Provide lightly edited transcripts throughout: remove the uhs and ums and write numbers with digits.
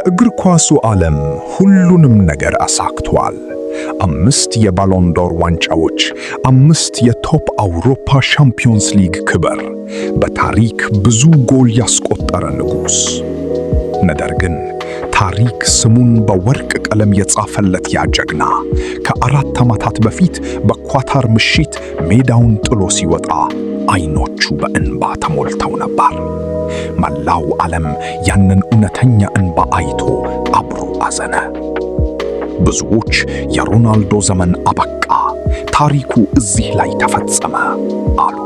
በእግር ኳሱ ዓለም ሁሉንም ነገር አሳክቷል። 5 የባሎን ዶር ዋንጫዎች፣ 5 የቶፕ አውሮፓ ሻምፒዮንስ ሊግ ክብር፣ በታሪክ ብዙ ጎል ያስቆጠረ ንጉሥ። ነገር ግን ታሪክ ስሙን በወርቅ ቀለም የጻፈለት ያ ጀግና ከ4 ዓመታት በፊት በኳታር ምሽት ሜዳውን ጥሎ ሲወጣ አይኖቹ በእንባ ተሞልተው ነበር። መላው ዓለም ያንን እውነተኛ እንባ አይቶ አብሮ አዘነ። ብዙዎች የሮናልዶ ዘመን አበቃ፣ ታሪኩ እዚህ ላይ ተፈጸመ አሉ።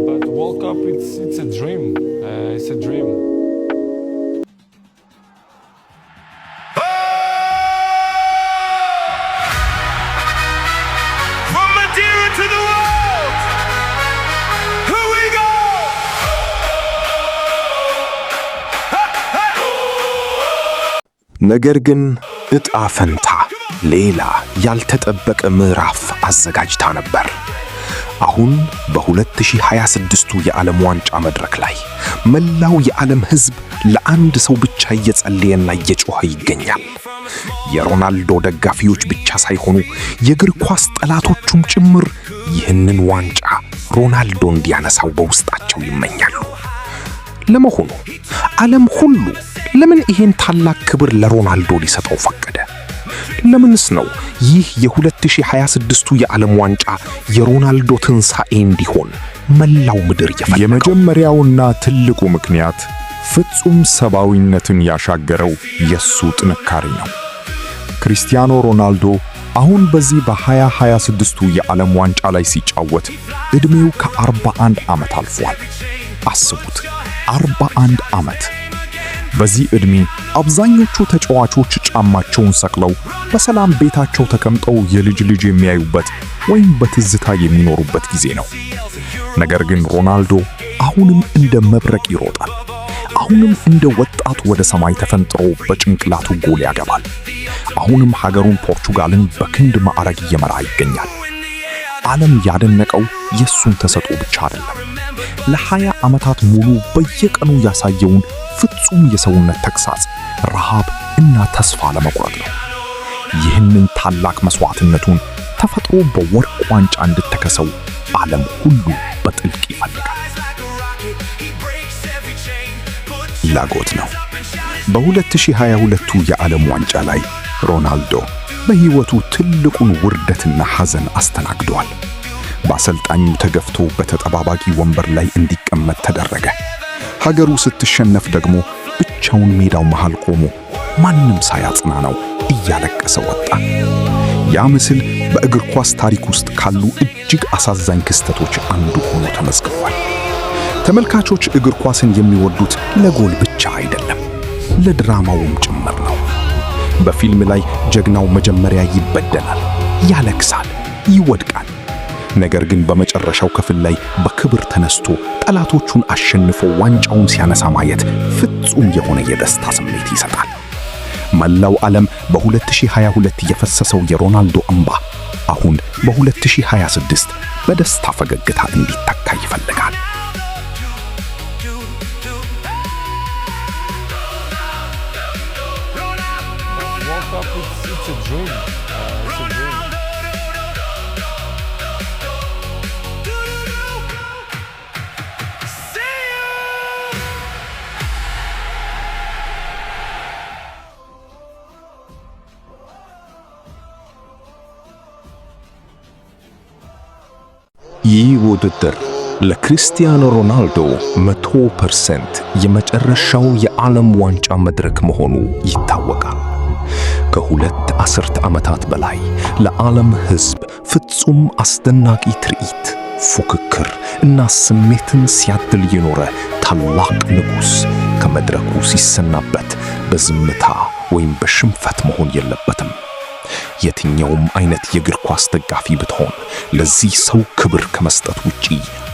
But World Cup, it's a dream. It's a dream. From Madeira to the world, here we go. ነገር ግን ዕጣ ፈንታ ሌላ ያልተጠበቀ ምዕራፍ አዘጋጅታ ነበር። አሁን በ2026ቱ የዓለም ዋንጫ መድረክ ላይ መላው የዓለም ሕዝብ ለአንድ ሰው ብቻ እየጸለየና እየጮኸ ይገኛል። የሮናልዶ ደጋፊዎች ብቻ ሳይሆኑ የእግር ኳስ ጠላቶቹም ጭምር ይህንን ዋንጫ ሮናልዶ እንዲያነሳው በውስጣቸው ይመኛሉ። ለመሆኑ ዓለም ሁሉ ለምን ይሄን ታላቅ ክብር ለሮናልዶ ሊሰጠው ፈቀደ? ለምንስ ነው ይህ የ2026ቱ የዓለም ዋንጫ የሮናልዶ ትንሣኤ እንዲሆን መላው ምድር የፈለገው? የመጀመሪያውና ትልቁ ምክንያት ፍጹም ሰብአዊነትን ያሻገረው የሱ ጥንካሬ ነው። ክሪስቲያኖ ሮናልዶ አሁን በዚህ በ2026ቱ የዓለም ዋንጫ ላይ ሲጫወት ዕድሜው ከ41 ዓመት አልፏል። አስቡት፣ 41 ዓመት። በዚህ ዕድሜ አብዛኞቹ ተጫዋቾች ጫማቸውን ሰቅለው በሰላም ቤታቸው ተቀምጠው የልጅ ልጅ የሚያዩበት ወይም በትዝታ የሚኖሩበት ጊዜ ነው። ነገር ግን ሮናልዶ አሁንም እንደ መብረቅ ይሮጣል። አሁንም እንደ ወጣት ወደ ሰማይ ተፈንጥሮ በጭንቅላቱ ጎል ያገባል። አሁንም ሀገሩን ፖርቹጋልን በክንድ ማዕረግ እየመራ ይገኛል። ዓለም ያደነቀው የሱን ተሰጥኦ ብቻ አይደለም፣ ለ20 ዓመታት ሙሉ በየቀኑ ያሳየውን ፍጹም የሰውነት ተግሳጽ፣ ረሃብ እና ተስፋ ለመቁረጥ ነው። ይህንን ታላቅ መስዋዕትነቱን ተፈጥሮ በወርቅ ዋንጫ እንድትከሰው ዓለም ሁሉ በጥልቅ ይፈልጋል። ፍላጎት ነው። በ2022ቱ የዓለም ዋንጫ ላይ ሮናልዶ በሕይወቱ ትልቁን ውርደትና ሐዘን አስተናግዷል። በአሰልጣኙ ተገፍቶ በተጠባባቂ ወንበር ላይ እንዲቀመጥ ተደረገ። ሀገሩ ስትሸነፍ ደግሞ ብቻውን ሜዳው መሃል ቆሞ ማንም ሳያጽናናው እያለቀሰ ወጣ። ያ ምስል በእግር ኳስ ታሪክ ውስጥ ካሉ እጅግ አሳዛኝ ክስተቶች አንዱ ሆኖ ተመዝግቧል። ተመልካቾች እግር ኳስን የሚወዱት ለጎል ብቻ አይደለም፣ ለድራማውም ጭምር ነው። በፊልም ላይ ጀግናው መጀመሪያ ይበደላል፣ ያለቅሳል፣ ይወድቃል። ነገር ግን በመጨረሻው ክፍል ላይ በክብር ተነስቶ ጠላቶቹን አሸንፎ ዋንጫውን ሲያነሳ ማየት ፍጹም የሆነ የደስታ ስሜት ይሰጣል። መላው ዓለም በ2022 የፈሰሰው የሮናልዶ እንባ አሁን በ2026 በደስታ ፈገግታ እንዲተካ ይፈልጋል። World Cup, it's a dream. It's a dream. ይህ ውድድር ለክሪስቲያኖ ሮናልዶ 100% የመጨረሻው የዓለም ዋንጫ መድረክ መሆኑ ይታወቃል። ከሁለት አስርተ ዓመታት በላይ ለዓለም ሕዝብ ፍጹም አስደናቂ ትርኢት፣ ፉክክር እና ስሜትን ሲያድል የኖረ ታላቅ ንጉሥ ከመድረኩ ሲሰናበት በዝምታ ወይም በሽንፈት መሆን የለበትም። የትኛውም አይነት የእግር ኳስ ደጋፊ ብትሆን ለዚህ ሰው ክብር ከመስጠት ውጪ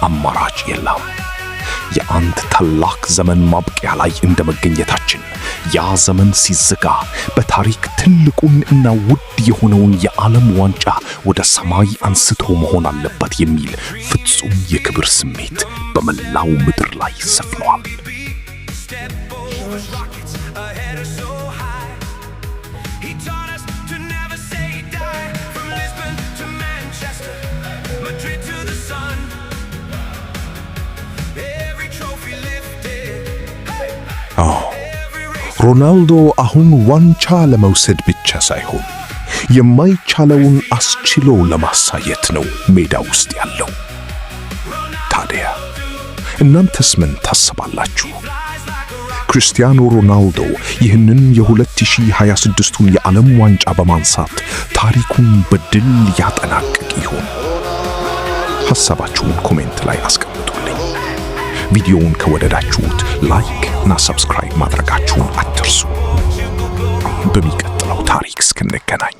አማራጭ የለም። የአንድ ታላቅ ዘመን ማብቂያ ላይ እንደመገኘታችን ያ ዘመን ሲዘጋ በታሪክ ትልቁን እና ውድ የሆነውን የዓለም ዋንጫ ወደ ሰማይ አንስቶ መሆን አለበት የሚል ፍጹም የክብር ስሜት በመላው ምድር ላይ ሰፍኗል። ሮናልዶ አሁን ዋንጫ ለመውሰድ ብቻ ሳይሆን የማይቻለውን አስችሎ ለማሳየት ነው ሜዳ ውስጥ ያለው። ታዲያ እናንተስ ምን ታስባላችሁ? ክርስቲያኖ ሮናልዶ ይህንን የ2026ቱን የዓለም ዋንጫ በማንሳት ታሪኩን በድል ያጠናቅቅ ይሆን? ሐሳባችሁን ኮሜንት ላይ አስቀምጡልኝ። ቪዲዮውን ከወደዳችሁት ላይክ እና ሰብስክራይብ ማድረጋችሁን አትርሱ። በሚቀጥለው ታሪክ እስክንገናኝ